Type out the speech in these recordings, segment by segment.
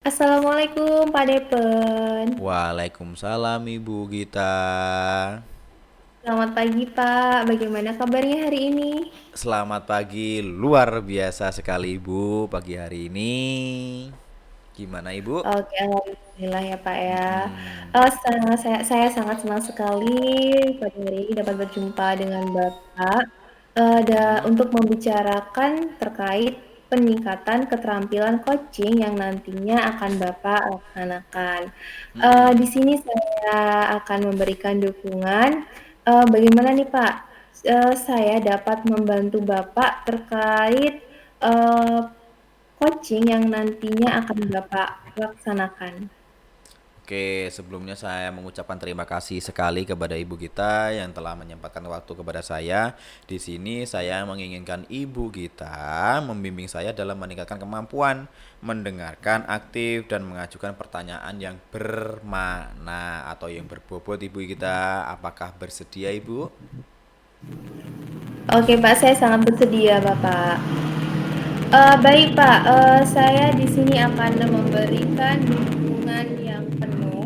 Assalamualaikum Pak Depen. Waalaikumsalam Ibu Gita. Selamat pagi Pak. Bagaimana kabarnya hari ini? Selamat pagi, luar biasa sekali Ibu pagi hari ini. Gimana Ibu? Oke, alhamdulillah ya Pak ya. Mm-mm. Saya sangat senang sekali pada hari ini dapat berjumpa dengan Bapak Mm-mm. untuk membicarakan terkait peningkatan keterampilan coaching yang nantinya akan Bapak laksanakan. Di Mm-mm. sini saya akan memberikan dukungan. Bagaimana nih Pak? Saya dapat membantu Bapak terkait eh, coaching yang nantinya akan Bapak laksanakan. Oke, sebelumnya saya mengucapkan terima kasih sekali kepada Ibu Gita yang telah menyempatkan waktu kepada saya. Di sini saya menginginkan Ibu Gita membimbing saya dalam meningkatkan kemampuan mendengarkan aktif dan mengajukan pertanyaan yang bermakna atau yang berbobot. Ibu Gita, apakah bersedia Ibu? Oke Pak, saya sangat bersedia Bapak. Baik Pak, saya di sini akan memberikan dukungan yang penuh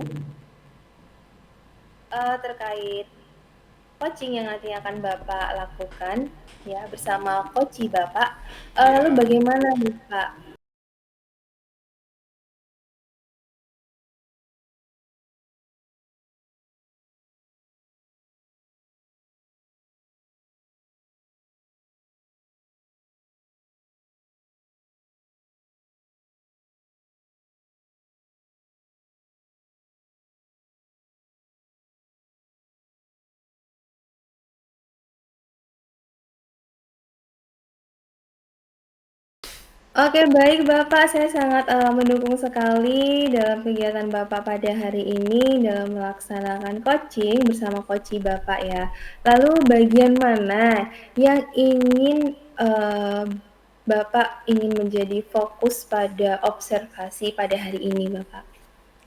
terkait coaching yang nanti akan Bapak lakukan ya bersama coach Bapak. Lalu Ya. bagaimana nih Pak? Oke, baik Bapak, saya sangat mendukung sekali dalam kegiatan Bapak pada hari ini dalam melaksanakan coaching bersama coach Bapak ya. Lalu bagian mana yang ingin Bapak ingin menjadi fokus pada observasi pada hari ini, Bapak?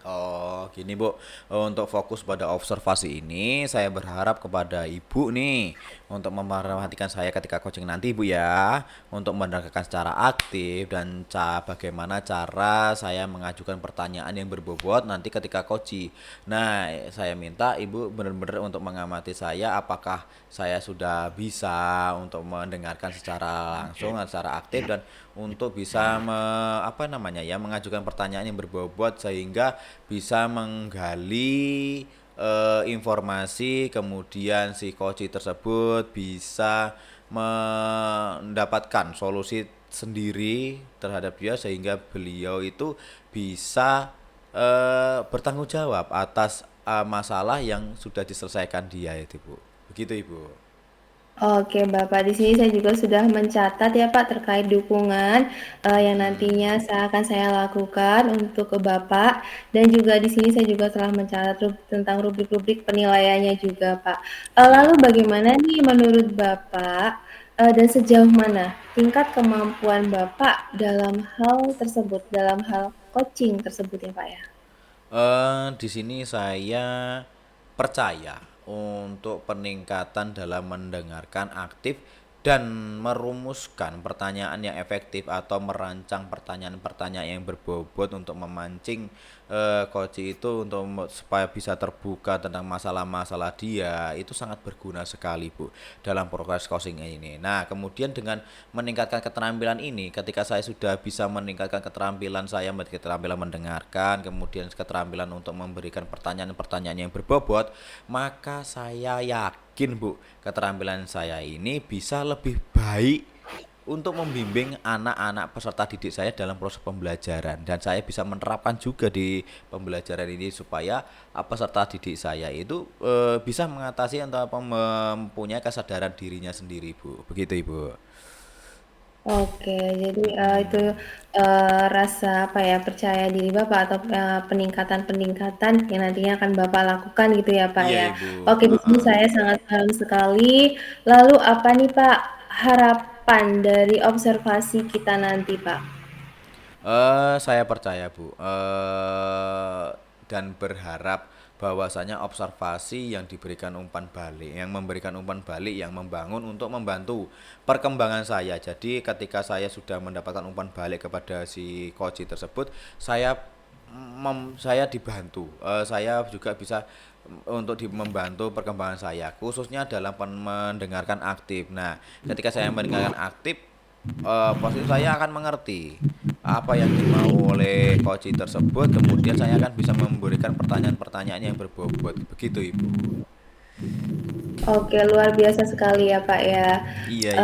Oh, gini Bu. Untuk fokus pada observasi ini, saya berharap kepada Ibu nih untuk memperhatikan saya ketika coaching nanti Bu ya, untuk mendengarkan secara aktif dan bagaimana cara saya mengajukan pertanyaan yang berbobot nanti ketika coaching. Nah, saya minta Ibu benar-benar untuk mengamati saya apakah saya sudah bisa untuk mendengarkan secara langsung, secara aktif dan untuk bisa mengajukan pertanyaan yang berbobot sehingga bisa menggali informasi, kemudian si coach tersebut bisa mendapatkan solusi sendiri terhadap dia sehingga beliau itu bisa bertanggung jawab atas masalah yang sudah diselesaikan dia itu Bu. Begitu Ibu. Oke, Bapak. Di sini saya juga sudah mencatat ya, Pak, terkait dukungan yang Mm-mm. nantinya akan saya lakukan untuk ke Bapak, dan juga di sini saya juga telah mencatat tentang rubrik-rubrik penilaiannya juga, Pak. Lalu Siap. bagaimana nih menurut Bapak dan sejauh mana tingkat kemampuan Bapak dalam hal tersebut, dalam hal coaching tersebut ya, Pak ya? Di sini saya percaya untuk peningkatan dalam mendengarkan aktif dan merumuskan pertanyaan yang efektif atau merancang pertanyaan-pertanyaan yang berbobot untuk memancing coach itu untuk supaya bisa terbuka tentang masalah-masalah dia itu sangat berguna sekali Bu dalam proses coaching ini. Nah kemudian dengan meningkatkan keterampilan ini ketika saya sudah bisa meningkatkan keterampilan saya keterampilan mendengarkan kemudian keterampilan untuk memberikan pertanyaan-pertanyaan yang berbobot maka saya yakin Bu keterampilan saya ini bisa lebih baik untuk membimbing anak-anak peserta didik saya dalam proses pembelajaran dan saya bisa menerapkan juga di pembelajaran ini supaya peserta didik saya itu bisa mengatasi atau mempunyai kesadaran dirinya sendiri Bu. Begitu Ibu. Oke, jadi, itu, Mm-mm. rasa apa ya, percaya diri Bapak atau, peningkatan-peningkatan yang nantinya akan Bapak lakukan gitu ya, Pak, Iya ya. Ibu. Oke, di sini Heeh. saya sangat paham sekali. Lalu apa nih, Pak, harapan dari observasi kita nanti, Pak? Saya percaya Bu, dan berharap bahwasanya observasi yang diberikan umpan balik, yang memberikan umpan balik, yang membangun untuk membantu perkembangan saya. Jadi ketika saya sudah mendapatkan umpan balik kepada si coach tersebut, saya saya dibantu, saya juga bisa untuk membantu perkembangan saya, khususnya dalam mendengarkan aktif. Nah, ketika saya mendengarkan aktif, posisi saya akan mengerti apa yang dimau oleh coach tersebut, kemudian saya akan bisa memberikan pertanyaan-pertanyaan yang berbobot. Begitu, Ibu. Oke, luar biasa sekali ya Pak ya. Iya, Ibu.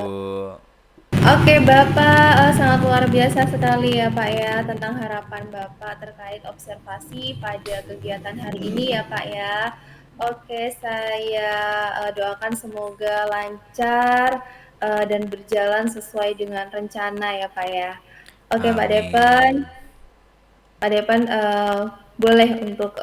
Eh, Oke Bapak, sangat luar biasa sekali ya Pak ya tentang harapan Bapak terkait observasi pada kegiatan hari ini ya Pak ya. Oke, saya doakan semoga lancar dan berjalan sesuai dengan rencana ya Pak ya. Oke Pak Depen, Amin. Pak Depen boleh untuk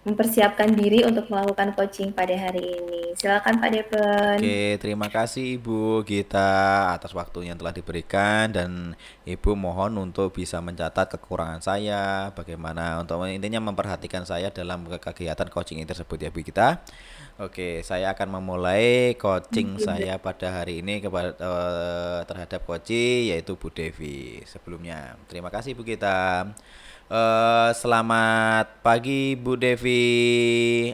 mempersiapkan diri untuk melakukan coaching pada hari ini. Silakan Pak Depen. Oke, terima kasih Ibu Gita atas waktunya yang telah diberikan, dan Ibu mohon untuk bisa mencatat kekurangan saya, bagaimana untuk intinya memperhatikan saya dalam kegiatan coaching ini tersebut ya Bu Gita. Oke, saya akan memulai coaching saya pada hari ini kepada terhadap coach yaitu Bu Devi. Sebelumnya, terima kasih Bu Gita. Selamat pagi Bu Devi.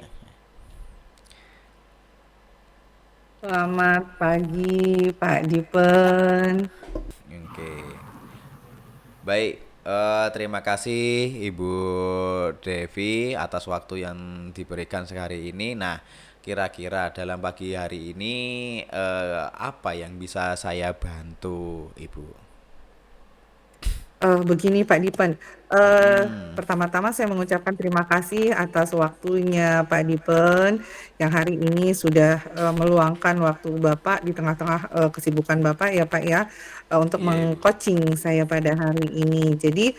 Selamat pagi Pak Dipen. Oke. Baik, terima kasih Ibu Devi atas waktu yang diberikan sehari ini. Nah, kira-kira dalam pagi hari ini apa yang bisa saya bantu, Ibu? Begini Pak Dipen, Mm-mm. pertama-tama saya mengucapkan terima kasih atas waktunya Pak Dipen yang hari ini sudah meluangkan waktu Bapak di tengah-tengah kesibukan Bapak ya Pak ya, untuk Iya, Ibu. meng-coaching saya pada hari ini. Jadi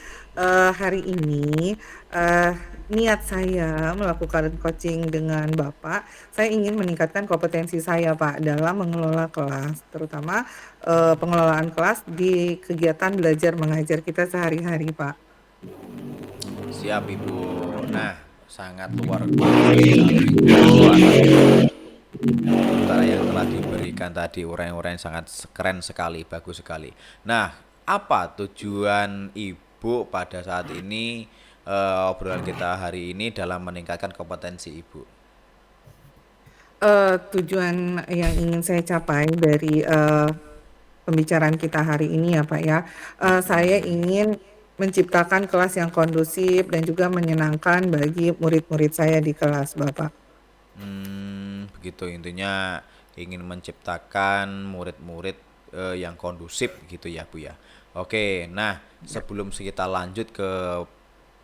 hari ini eh, niat saya melakukan coaching dengan Bapak, saya ingin meningkatkan kompetensi saya Pak dalam mengelola kelas, terutama pengelolaan kelas di kegiatan belajar mengajar kita sehari-hari, Pak. Siap, Ibu. Nah, sangat luar biasa sekali Ibu atas utara yang telah diberikan tadi, uraian-uraian sangat keren sekali, bagus sekali. Nah, apa tujuan Ibu pada saat ini, obrolan kita hari ini dalam meningkatkan kompetensi Ibu? Tujuan yang ingin saya capai dari pembicaraan kita hari ini ya, Pak ya, saya Mm-mm. ingin menciptakan kelas yang kondusif dan juga menyenangkan bagi murid-murid saya di kelas, Bapak. Begitu intinya, ingin menciptakan murid-murid yang kondusif gitu ya Bu ya. Oke, nah Ya. sebelum kita lanjut ke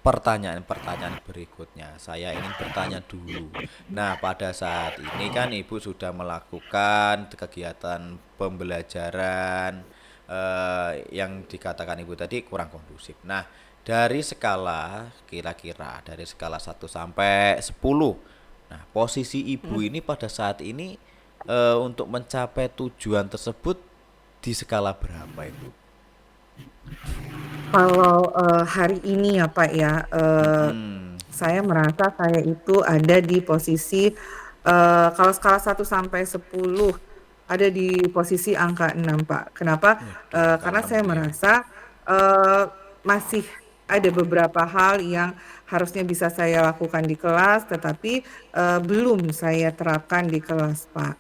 pertanyaan-pertanyaan berikutnya, saya ingin bertanya dulu. Nah, pada saat ini kan Ibu sudah melakukan kegiatan pembelajaran yang dikatakan Ibu tadi kurang kondusif. Nah, dari skala kira-kira dari skala 1 sampai 10. Nah, posisi Ibu ini pada saat ini untuk mencapai tujuan tersebut di skala berapa, Ibu? Kalau hari ini ya Pak ya, Mm-mm. saya merasa saya itu ada di posisi kalau skala 1 sampai 10 ada di posisi angka 6 Pak. Kenapa? Wah, di angka Karena 6 saya Bu ya. merasa masih ada beberapa hal yang harusnya bisa saya lakukan di kelas, tetapi belum saya terapkan di kelas Pak.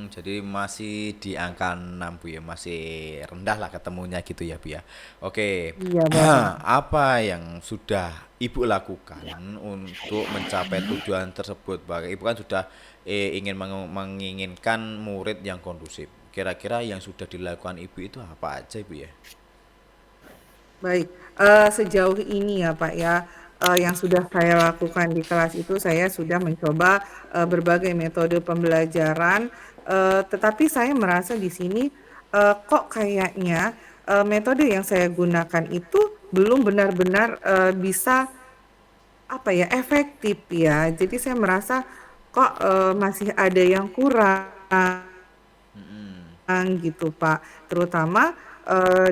Jadi masih di angka 6 Bu ya, masih rendah lah ketemunya gitu ya Bu ya. Oke, Iya Bapak. apa yang sudah Ibu lakukan untuk mencapai tujuan tersebut? Ibu kan sudah ingin menginginkan murid yang kondusif. Kira-kira yang sudah dilakukan Ibu itu apa aja Ibu ya? Baik, sejauh ini ya Pak ya, yang sudah saya lakukan di kelas itu saya sudah mencoba, berbagai metode pembelajaran, tetapi saya merasa di sini, kok kayaknya, metode yang saya gunakan itu belum benar-benar, bisa, apa ya, efektif ya. Jadi saya merasa kok, masih ada yang kurang gitu, Pak. Terutama,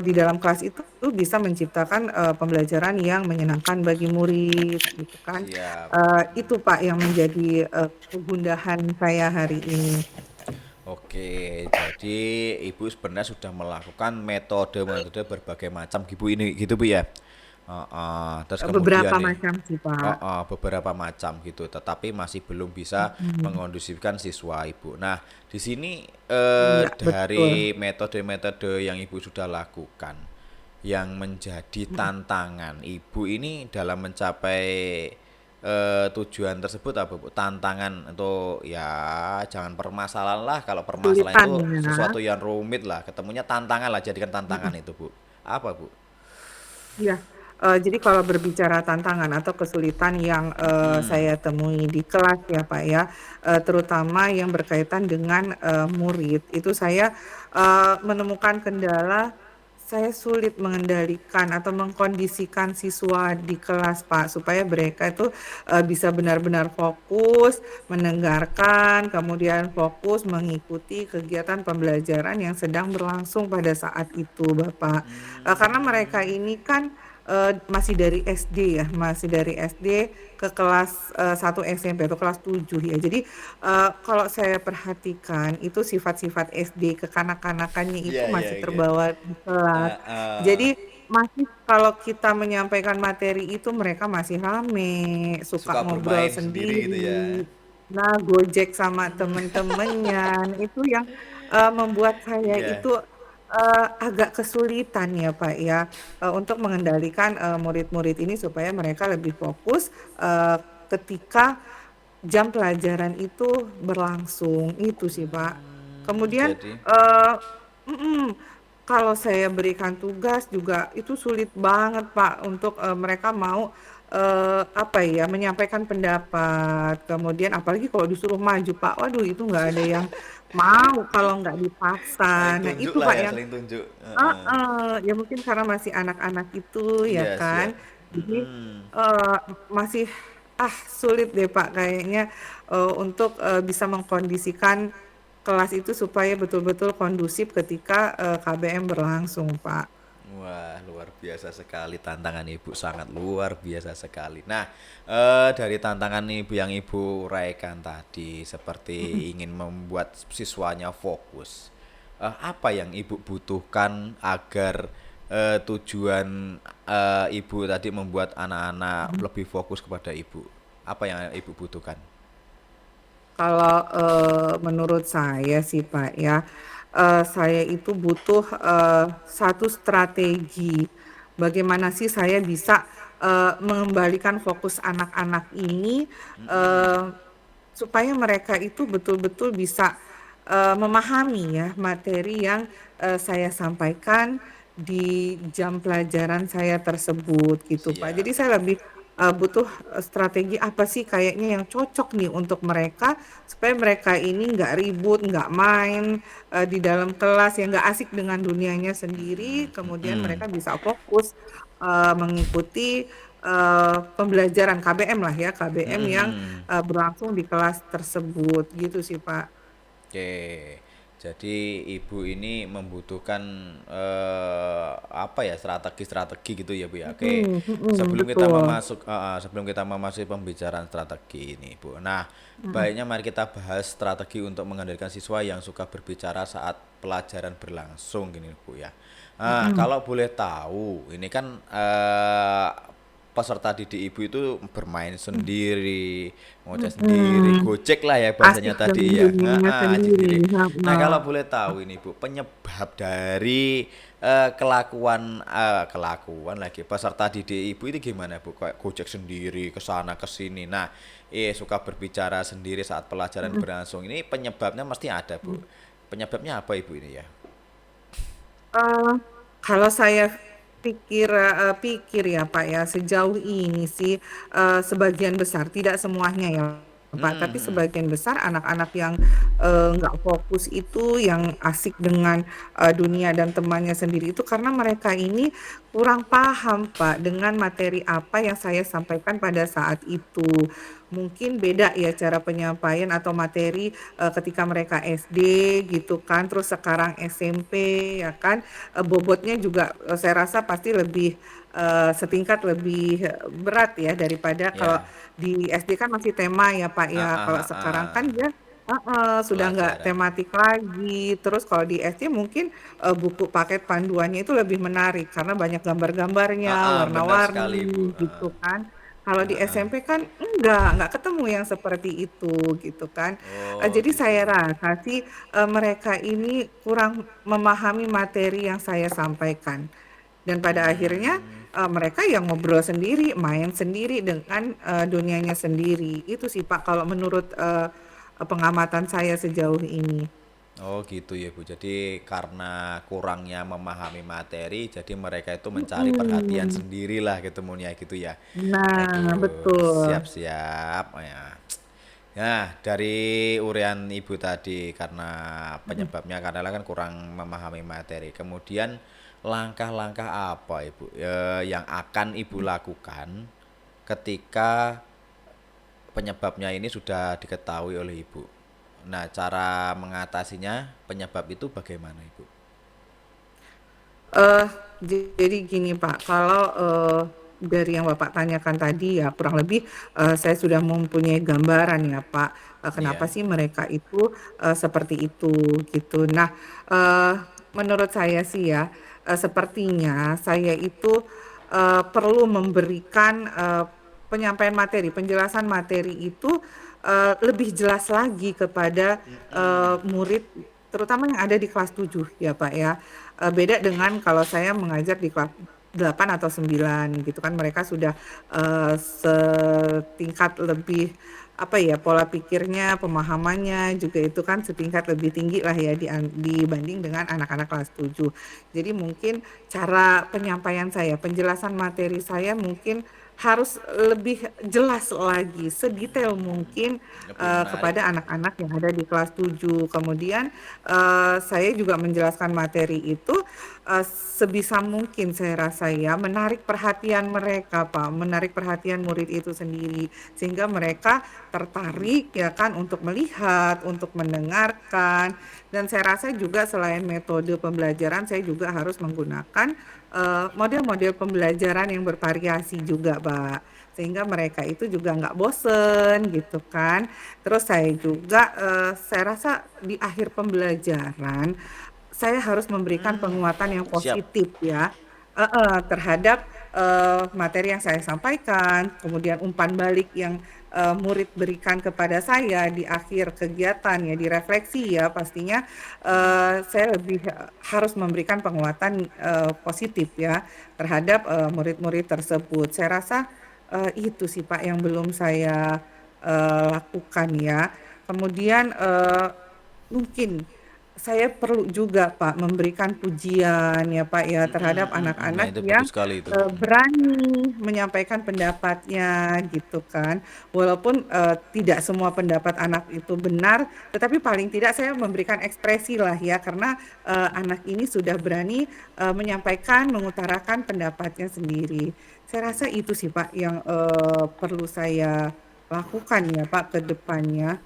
di dalam kelas itu bisa menciptakan, pembelajaran yang menyenangkan bagi murid gitu kan. Siap. Itu Pak yang menjadi, kegundahan saya hari ini. Oke, jadi Ibu sebenarnya sudah melakukan metode-metode berbagai macam gitu ini gitu Bu ya. Terus kemudian Beberapa nih, macam sih, Pak. beberapa macam gitu, tetapi masih belum bisa Mhm. mengondusifkan siswa Ibu. Nah, di sini Iya, betul. dari metode-metode yang Ibu sudah lakukan, yang menjadi Mhm. tantangan Ibu ini dalam mencapai tujuan tersebut apa Bu? Tantangan untuk ya jangan permasalahan lah, kalau permasalahan Kesulitan itu ya. sesuatu yang rumit lah, ketemunya tantangan lah, jadikan tantangan Mhm. itu Bu. Apa Bu? Iya, jadi kalau berbicara tantangan atau kesulitan yang, Mm-mm. saya temui di kelas ya, Pak, ya, terutama yang berkaitan dengan, murid, itu saya, menemukan kendala, saya sulit mengendalikan atau mengkondisikan siswa di kelas, Pak, supaya mereka itu, bisa benar-benar fokus, mendengarkan, kemudian fokus mengikuti kegiatan pembelajaran yang sedang berlangsung pada saat itu, Bapak. Karena mereka Hmm, ini kan, masih dari SD ya, masih dari SD ke kelas, 1 SMP atau kelas 7 ya. Jadi, kalau saya perhatikan itu sifat-sifat SD kekanak-kanakannya iya itu iya masih iya. terbawa di kelas. Heeh. Jadi masih kalau kita menyampaikan materi itu mereka masih rame, suka Suka ngobrol bermain sendiri gitu ya. sendiri, nah gojek sama temen-temennya. Nah itu yang, membuat saya Iya. itu, agak kesulitan ya, Pak, ya. Untuk mengendalikan, murid-murid ini supaya mereka lebih fokus, ketika jam pelajaran itu berlangsung, itu sih, Pak. Kemudian, Jadi, mhm, kalau saya berikan tugas juga itu sulit banget, Pak, untuk, mereka mau, apa ya, menyampaikan pendapat. Kemudian apalagi kalau disuruh maju, Pak, waduh itu nggak ada yang mau kalau nggak saling dipaksa. Nah tunjuk itu, lah Pak, ya, yang saling tunjuk. Heeh. heeh, ya mungkin karena masih anak-anak itu ya Iya kan. siap. Jadi, Mm-mm. eee, masih, sulit deh Pak kayaknya, untuk, bisa mengkondisikan kelas itu supaya betul-betul kondusif ketika, KBM berlangsung, Pak. Wah, luar biasa sekali tantangan Ibu, sangat luar biasa sekali. Nah, dari tantangan Ibu yang Ibu uraikan tadi, Mhm. seperti ingin membuat siswanya fokus. Apa yang Ibu butuhkan agar tujuan Ibu tadi membuat anak-anak Mhm. lebih fokus kepada Ibu? Apa yang Ibu butuhkan? Kalau, menurut saya sih, Pak, ya, saya itu butuh, satu strategi. Bagaimana sih saya bisa, mengembalikan fokus anak-anak ini, Mm-mm. eee, supaya mereka itu betul-betul bisa, memahami ya materi yang, saya sampaikan di jam pelajaran saya tersebut gitu, Pak. Siap. Jadi saya lebih, butuh, strategi apa sih kayaknya yang cocok nih untuk mereka, supaya mereka ini nggak ribut, nggak main, di dalam kelas, yang nggak asik dengan dunianya sendiri, kemudian Mm-mm. mereka bisa fokus, mengikuti, pembelajaran KBM lah ya, KBM yang, Mm-mm. berlangsung di kelas tersebut, gitu sih, Pak. Oke, jadi ibu ini membutuhkan apa ya, strategi-strategi gitu ya Bu ya. Oke, Mhm mhm, sebelum kita betul. sebelum kita memasuki pembicaraan strategi ini Bu. Nah, Mhm baiknya mari kita bahas strategi untuk mengendalikan siswa yang suka berbicara saat pelajaran berlangsung gini Bu ya. Nah, mhm kalau boleh tahu, ini kan peserta didik ibu itu bermain sendiri, ngoceh sendiri, mhm. gojek lah ya bahasanya Asik dengan tadi ya, dunianya asik sendiri, sendiri. Nah heeh. kalau boleh tahu ini Bu, penyebab dari kelakuan lagi peserta didik ibu itu gimana Bu? Kayak gojek sendiri, ke sana ke sini. Nah, suka berbicara sendiri saat pelajaran Mhm berlangsung. Ini penyebabnya mesti ada Bu. mhm. Penyebabnya apa Ibu ini ya? Eee, kalau saya pikir ya, Pak, ya, sejauh ini sih, sebagian besar, tidak semuanya ya, Pak, tapi Hmm, sebagian besar anak-anak yang, nggak fokus itu, yang asik dengan, dunia dan temannya sendiri itu karena mereka ini kurang paham, Pak, dengan materi apa yang saya sampaikan pada saat itu. Mungkin beda ya cara penyampaian atau materi, ketika mereka SD gitu kan, terus sekarang SMP ya kan. Bobotnya juga, saya rasa pasti lebih, setingkat lebih, berat ya daripada kalau ya. di SD kan masih tema ya, Pak, Ah, ya. ah, Kalau ah, sekarang kan ah. dia Sudah nggak pelajaran. tematik lagi. Terus kalau di SD mungkin buku paket panduannya itu lebih menarik karena banyak gambar-gambarnya, Benar sekali warna-warni Bu. gitu kan. Kalau di SMP kan enggak ketemu yang seperti itu gitu kan. Oh Jadi gitu. saya rasa sih mereka ini kurang memahami materi yang saya sampaikan. Dan pada akhirnya Hmm. mereka yang ngobrol sendiri, main sendiri dengan dunianya sendiri. Itu sih Pak kalau menurut pengamatan saya sejauh ini. Oh gitu ya Bu. Jadi karena kurangnya memahami materi, jadi mereka itu mencari perhatian Mm-mm. sendirilah ketemu ya gitu ya. Nah, Aduh, betul. siap-siap ya. Nah, dari urian Ibu tadi karena penyebabnya karena kan kurang memahami materi. Kemudian langkah-langkah apa Ibu yang akan Ibu lakukan ketika penyebabnya ini sudah diketahui oleh Ibu? Nah, cara mengatasinya penyebab itu bagaimana Ibu? Eh, jadi gini Pak, kalau dari yang Bapak tanyakan tadi ya kurang lebih saya sudah mempunyai gambaran ya Pak, kenapa Iya. sih mereka itu seperti itu gitu. Nah, eh, menurut saya sih ya, sepertinya saya itu perlu memberikan penyampaian materi, penjelasan materi itu lebih jelas lagi kepada murid, terutama yang ada di kelas 7 ya Pak ya. Beda dengan kalau saya mengajar di kelas 8 atau 9 gitu kan mereka sudah setingkat lebih apa ya pola pikirnya, pemahamannya juga itu kan setingkat lebih tinggi lah ya dibanding dengan anak-anak kelas 7. Jadi mungkin cara penyampaian saya, penjelasan materi saya mungkin harus lebih jelas lagi, sedetail mungkin Lebih menarik. kepada anak-anak yang ada di kelas 7. Kemudian saya juga menjelaskan materi itu sebisa mungkin saya rasa ya menarik perhatian mereka Pak, menarik perhatian murid itu sendiri sehingga mereka tertarik ya kan untuk melihat, untuk mendengarkan dan saya rasa juga selain metode pembelajaran saya juga harus menggunakan model-model pembelajaran yang bervariasi juga Pak sehingga mereka itu juga nggak bosen gitu kan. Terus saya juga saya rasa di akhir pembelajaran saya harus memberikan penguatan yang Siap. positif ya terhadap materi yang saya sampaikan, kemudian umpan balik yang murid berikan kepada saya di akhir kegiatan ya, direfleksi ya pastinya saya lebih harus memberikan penguatan positif ya terhadap murid-murid tersebut. Saya rasa itu sih Pak yang belum saya lakukan ya. Kemudian mungkin saya perlu juga Pak memberikan pujian ya Pak ya terhadap Nah anak-anak itu yang bagus sekali itu. berani menyampaikan pendapatnya gitu kan. Walaupun tidak semua pendapat anak itu benar, tetapi paling tidak saya memberikan ekspresi lah ya karena anak ini sudah berani menyampaikan, mengutarakan pendapatnya sendiri. Saya rasa itu sih Pak yang perlu saya lakukan ya Pak ke depannya.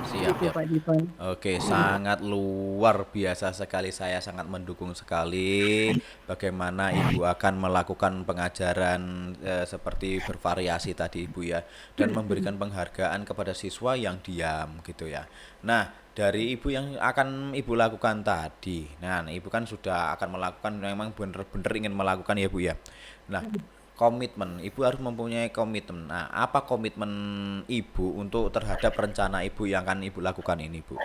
Siap, Gitu siap. Pak Dipan. Oke, sangat luar biasa sekali. Saya sangat mendukung sekali bagaimana Ibu akan melakukan pengajaran seperti bervariasi tadi Ibu ya, dan memberikan penghargaan kepada siswa yang diam gitu ya. Nah, dari Ibu yang akan Ibu lakukan tadi, nah Ibu kan sudah akan melakukan memang benar-benar ingin melakukan ya Bu ya. Nah, komitmen, Ibu harus mempunyai komitmen. Nah, apa komitmen Ibu untuk terhadap rencana Ibu yang akan Ibu lakukan ini, Bu?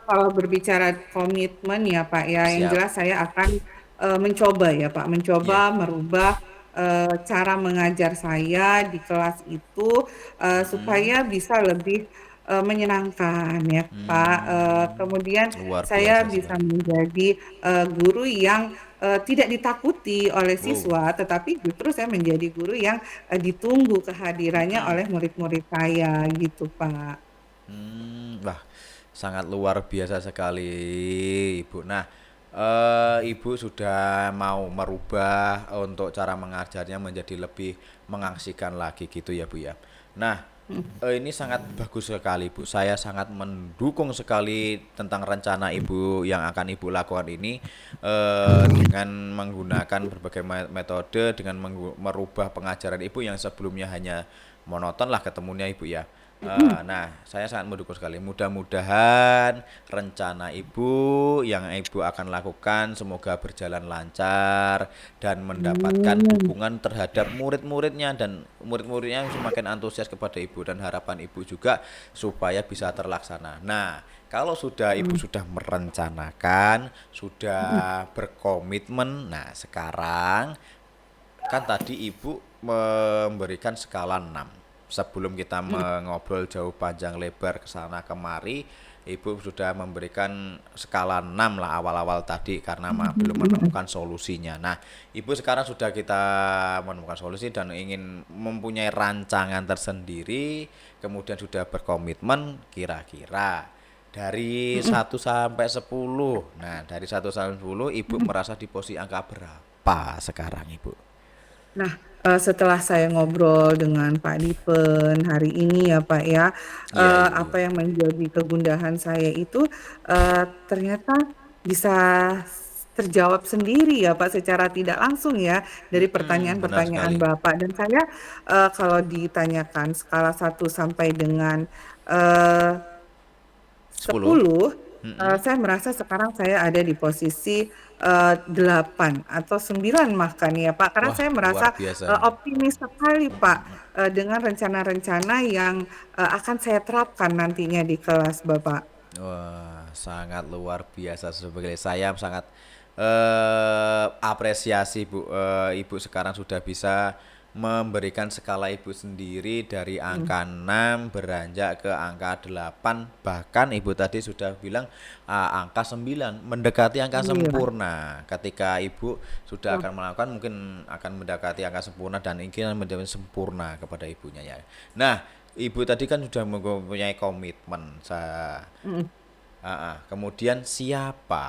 Kalau berbicara komitmen ya Pak ya, yang Siap. jelas saya akan mencoba ya Pak, mencoba Iya. merubah cara mengajar saya di kelas itu Mm-mm. supaya bisa lebih menyenangkan ya Pak. Hmm, Kemudian luar saya biasa bisa sekali. menjadi guru yang tidak ditakuti oleh Wow. siswa, tetapi justru saya menjadi guru yang ditunggu kehadirannya oleh murid-murid saya gitu Pak. Wah, sangat luar biasa sekali, Ibu. Nah, Ibu sudah mau merubah untuk cara mengajarnya menjadi lebih mengasihkan lagi gitu ya, Bu ya. Nah, ini sangat bagus sekali, Bu. Saya sangat mendukung sekali tentang rencana Ibu yang akan Ibu lakukan ini dengan menggunakan berbagai metode dengan merubah pengajaran Ibu yang sebelumnya hanya monoton lah ketemunya Ibu ya. Nah, saya sangat mendukung sekali. Mudah-mudahan rencana Ibu yang Ibu akan lakukan semoga berjalan lancar dan mendapatkan Amin. dukungan terhadap murid-muridnya dan murid-muridnya semakin antusias kepada Ibu dan harapan Ibu juga supaya bisa terlaksana. Nah, kalau sudah Ibu Mm, sudah merencanakan, mm, sudah berkomitmen, nah sekarang kan tadi Ibu memberikan skala 6. Sebelum kita mm, mengobrol jauh panjang lebar ke sana kemari, Ibu sudah memberikan skala 6 lah awal-awal tadi karena belum mm. menemukan solusinya. Nah, Ibu sekarang sudah kita menemukan solusi dan ingin mempunyai rancangan tersendiri, kemudian sudah berkomitmen kira-kira dari Mm, 1 sampai 10. Nah, dari 1 sampai 10 Ibu mm. merasa di posisi angka berapa sekarang, Ibu? Nah, setelah saya ngobrol dengan Pak Dipen hari ini ya Pak ya, Iya, apa Ibu. yang menjadi kegundahan saya itu ternyata bisa terjawab sendiri ya Pak secara tidak langsung ya dari Benar pertanyaan-pertanyaan sekali. Bapak. Dan saya kalau ditanyakan skala 1 sampai dengan eh, 10. 10, Mm-mm. saya merasa sekarang saya ada di posisi 8 atau 9 bahkan ya Pak, karena Wah, saya luar merasa biasa. optimis sekali Pak dengan rencana-rencana yang akan saya terapkan nantinya di kelas Bapak. Wah, sangat luar biasa sebagai saya sangat apresiasi Bu. Ibu sekarang sudah bisa memberikan skala Ibu sendiri dari Mm, angka 6 beranjak ke angka 8, bahkan Ibu tadi sudah bilang angka 9 mendekati angka iya. sempurna. Ketika Ibu sudah Wah, akan melakukan mungkin akan mendekati angka sempurna dan ingin menjadi sempurna kepada ibunya ya. Nah, Ibu tadi kan sudah mempunyai komitmen. mm. Kemudian siapa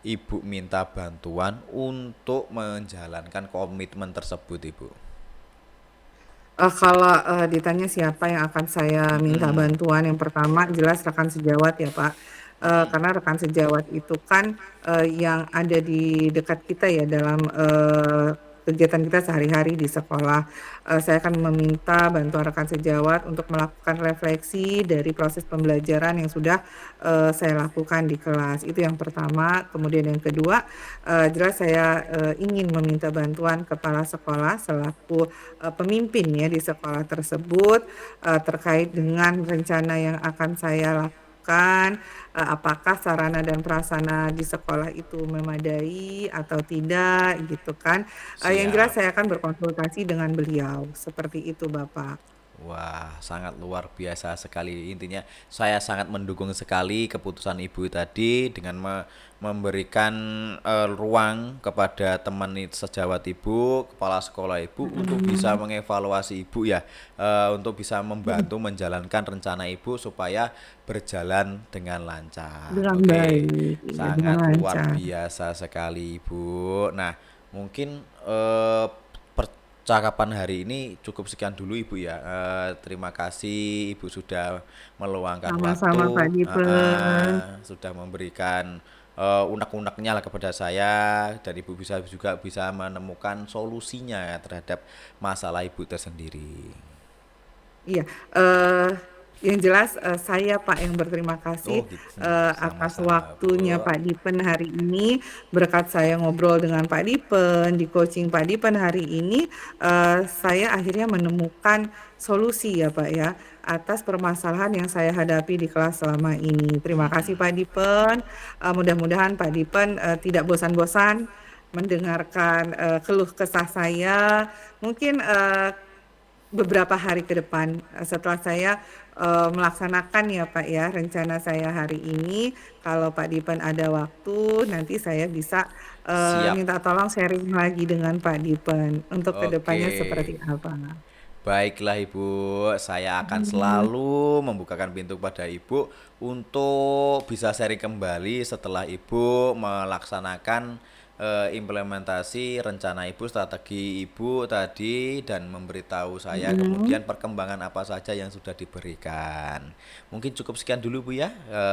Ibu minta bantuan untuk menjalankan komitmen tersebut, Ibu? Kalau ditanya siapa yang akan saya minta Mm-mm. bantuan, yang pertama jelas rekan sejawat ya Pak. Mm-mm. Karena rekan sejawat itu kan yang ada di dekat kita ya dalam kegiatan kita sehari-hari di sekolah. Saya akan meminta bantuan rekan sejawat untuk melakukan refleksi dari proses pembelajaran yang sudah saya lakukan di kelas. Itu yang pertama. Kemudian yang kedua, jelas saya ingin meminta bantuan kepala sekolah selaku pemimpin ya di sekolah tersebut terkait dengan rencana yang akan saya lakukan, apakah sarana dan prasarana di sekolah itu memadai atau tidak gitu kan. Yang jelas Siap. saya akan berkonsultasi dengan beliau, seperti itu Bapak. Wah, sangat luar biasa sekali. Intinya, saya sangat mendukung sekali keputusan Ibu tadi dengan memberikan ruang kepada teman sejawat Ibu, kepala sekolah Ibu, untuk bisa Mm, mengevaluasi Ibu ya, untuk bisa mm, membantu menjalankan rencana Ibu supaya berjalan dengan lancar. dengan Oke, baik, ya, dengan sangat luar lancar. biasa sekali Ibu. Nah, mungkin percakapan hari ini cukup sekian dulu Ibu ya. Terima kasih Ibu sudah meluangkan Sama-sama Pak waktu, Dipen. sudah memberikan unek-uneknya lah kepada saya dan Ibu bisa juga bisa menemukan solusinya terhadap masalah Ibu tersendiri. Iya, eh, yang jelas saya Pak yang berterima kasih Oh gitu. atas Sama-sama Bu. waktunya Pak Dipen hari ini. Berkat saya ngobrol dengan Pak Dipen, di coaching Pak Dipen hari ini, saya akhirnya menemukan solusi ya Pak ya, atas permasalahan yang saya hadapi di kelas selama ini. Terima kasih Pak Dipen. Mudah-mudahan Pak Dipen tidak bosan-bosan mendengarkan keluh kesah saya. Mungkin beberapa hari ke depan setelah saya melaksanakan ya Pak ya rencana saya hari ini, kalau Pak Dipen ada waktu nanti saya bisa Siap. minta tolong sharing lagi dengan Pak Dipen untuk Oke. kedepannya seperti apa. Baiklah Ibu, saya akan Hmm, selalu membukakan pintu pada Ibu untuk bisa sharing kembali setelah Ibu melaksanakan implementasi rencana Ibu, strategi Ibu tadi dan memberitahu saya hmm. kemudian perkembangan apa saja yang sudah diberikan. Mungkin cukup sekian dulu Bu ya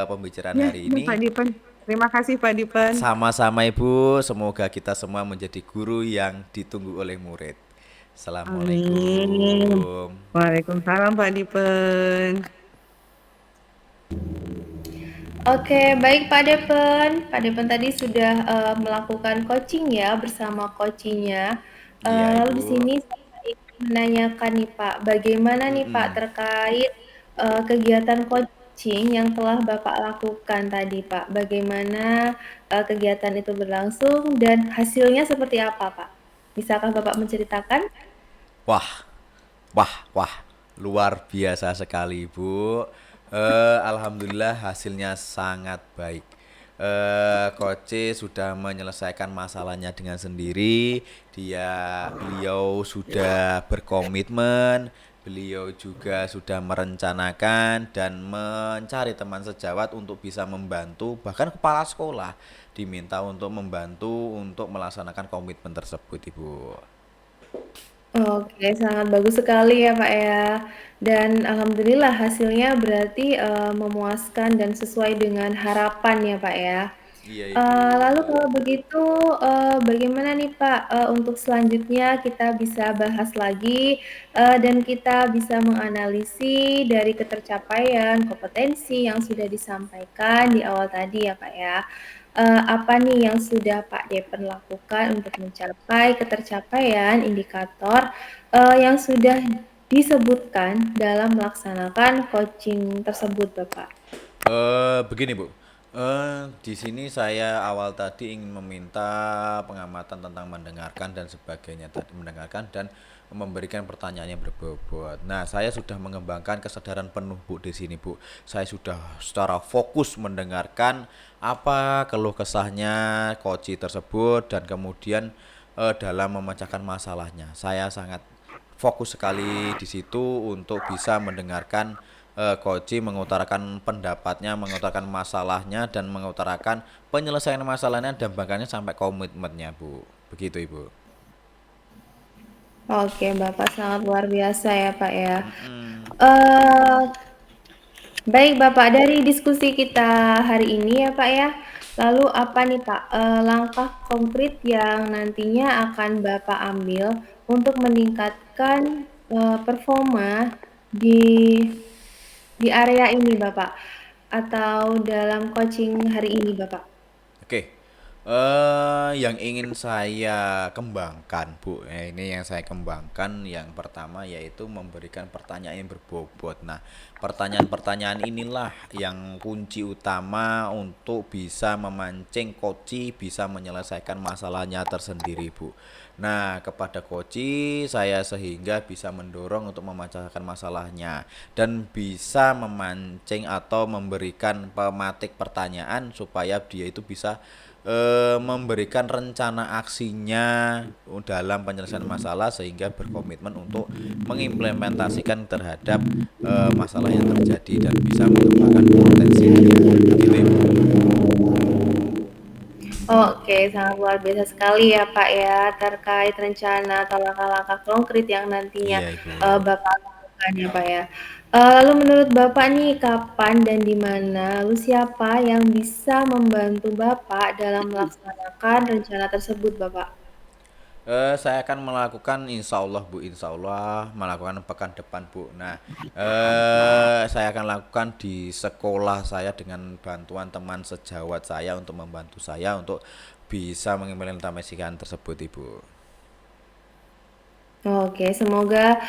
pembicaraan Ya, hari ya Pak ini. Dipen. Terima kasih Pak Dipen. Sama-sama Ibu, semoga kita semua menjadi guru yang ditunggu oleh murid. Amin. Assalamualaikum. Waalaikumsalam Pak Dipen. Oke, baik Pak Depen. Pak Depen tadi sudah melakukan coaching ya bersama coachingnya. Iya, Lalu di Ibu. sini saya ingin menanyakan nih Pak, bagaimana nih Pak Mm-mm. terkait kegiatan coaching yang telah Bapak lakukan tadi Pak? Bagaimana kegiatan itu berlangsung dan hasilnya seperti apa Pak? Bisakah Bapak menceritakan? Wah, wah, luar biasa sekali, Bu. Alhamdulillah hasilnya sangat baik. Coach sudah menyelesaikan masalahnya dengan sendiri. Beliau sudah berkomitmen, beliau juga sudah merencanakan dan mencari teman sejawat untuk bisa membantu, bahkan kepala sekolah diminta untuk membantu untuk melaksanakan komitmen tersebut, Ibu. Oke, sangat bagus sekali ya Pak ya. Dan alhamdulillah hasilnya berarti memuaskan dan sesuai dengan harapan ya Pak ya. Iya, Ibu. Lalu kalau begitu bagaimana nih Pak untuk selanjutnya kita bisa bahas lagi dan kita bisa menganalisis dari ketercapaian kompetensi yang sudah disampaikan di awal tadi ya Pak ya. Apa nih yang sudah Pak Depen lakukan untuk mencapai ketercapaian indikator yang sudah disebutkan dalam melaksanakan coaching tersebut, Bapak? Begini Bu, di sini saya awal tadi ingin meminta pengamatan tentang mendengarkan dan sebagainya tadi mendengarkan dan memberikan pertanyaan yang berbobot. Nah, saya sudah mengembangkan kesadaran penuh Bu di sini Bu. Saya sudah secara fokus mendengarkan apa keluh kesahnya coach tersebut dan kemudian dalam memecahkan masalahnya. Saya sangat fokus sekali di situ untuk bisa mendengarkan Koji mengutarakan pendapatnya, mengutarakan masalahnya dan mengutarakan penyelesaian masalahnya dan bahkan sampai komitmennya, Bu. Begitu, Ibu. Oke, Bapak sangat luar biasa ya, Pak ya. Mm-mm. Eh, Baik, Bapak, dari diskusi kita hari ini ya, Pak ya. Lalu apa nih, Pak, langkah konkret yang nantinya akan Bapak ambil untuk meningkatkan performa di area ini, Bapak, atau dalam coaching hari ini, Bapak? Oke. Yang ingin saya kembangkan, Bu. Ini yang saya kembangkan yang pertama yaitu memberikan pertanyaan yang berbobot. Nah, pertanyaan-pertanyaan inilah yang kunci utama untuk bisa memancing koci bisa menyelesaikan masalahnya tersendiri, Bu. Nah, kepada koci saya sehingga bisa mendorong untuk memecahkan masalahnya dan bisa memancing atau memberikan pematik pertanyaan supaya dia itu bisa memberikan rencana aksinya dalam penyelesaian masalah sehingga berkomitmen untuk mengimplementasikan terhadap masalah yang terjadi dan bisa mengembangkan potensi dia. Begitu, Ibu. Oke, sangat luar biasa sekali ya Pak ya, terkait rencana atau langkah-langkah konkret yang nantinya Iya, Ibu. Bapak lakukan ya Pak ya. Lalu menurut Bapak nih kapan dan di mana, lalu siapa yang bisa membantu Bapak dalam melaksanakan rencana tersebut Bapak? Saya akan melakukan insya Allah Bu, insya Allah melakukan pekan depan Bu. Nah, saya akan lakukan di sekolah saya dengan bantuan teman sejawat saya untuk membantu saya untuk bisa mengimplementasikan tersebut Ibu. Oke, semoga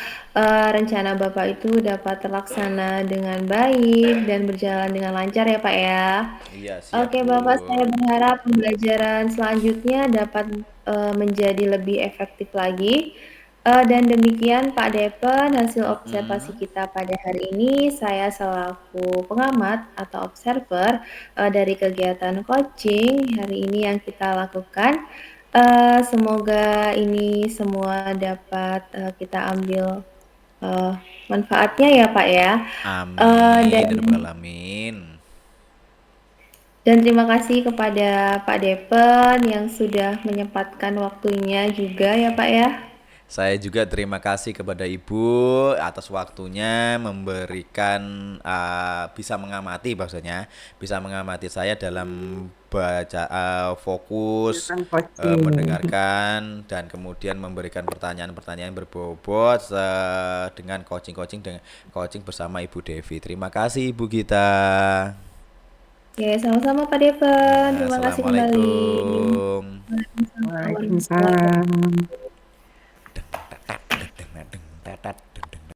rencana Bapak itu dapat terlaksana dengan baik dan berjalan dengan lancar ya Pak ya. Iya siap Oke Bu. Bapak, saya berharap pembelajaran selanjutnya dapat menjadi lebih efektif lagi. Dan demikian Pak Depen, hasil observasi Mm-mm. kita pada hari ini, saya selaku pengamat atau observer dari kegiatan coaching hari ini yang kita lakukan. Semoga ini semua dapat kita ambil eh, manfaatnya ya Pak ya. Amin Dan ya rabbal alamin. terima kasih kepada Pak Depen yang sudah menyempatkan waktunya juga ya Pak ya. Saya juga terima kasih kepada Ibu atas waktunya memberikan bisa mengamati bahwasanya bisa mengamati saya dalam baca fokus Kegiatan coaching. mendengarkan dan kemudian memberikan pertanyaan-pertanyaan berbobot dengan coaching bersama Ibu Devi. Terima kasih Ibu Gita. Oke, sama-sama Pak Deven. Ya, Terima kasih kembali. Assalamualaikum. Waalaikumsalam warahmatullahi Waalaikumsalam. wabarakatuh.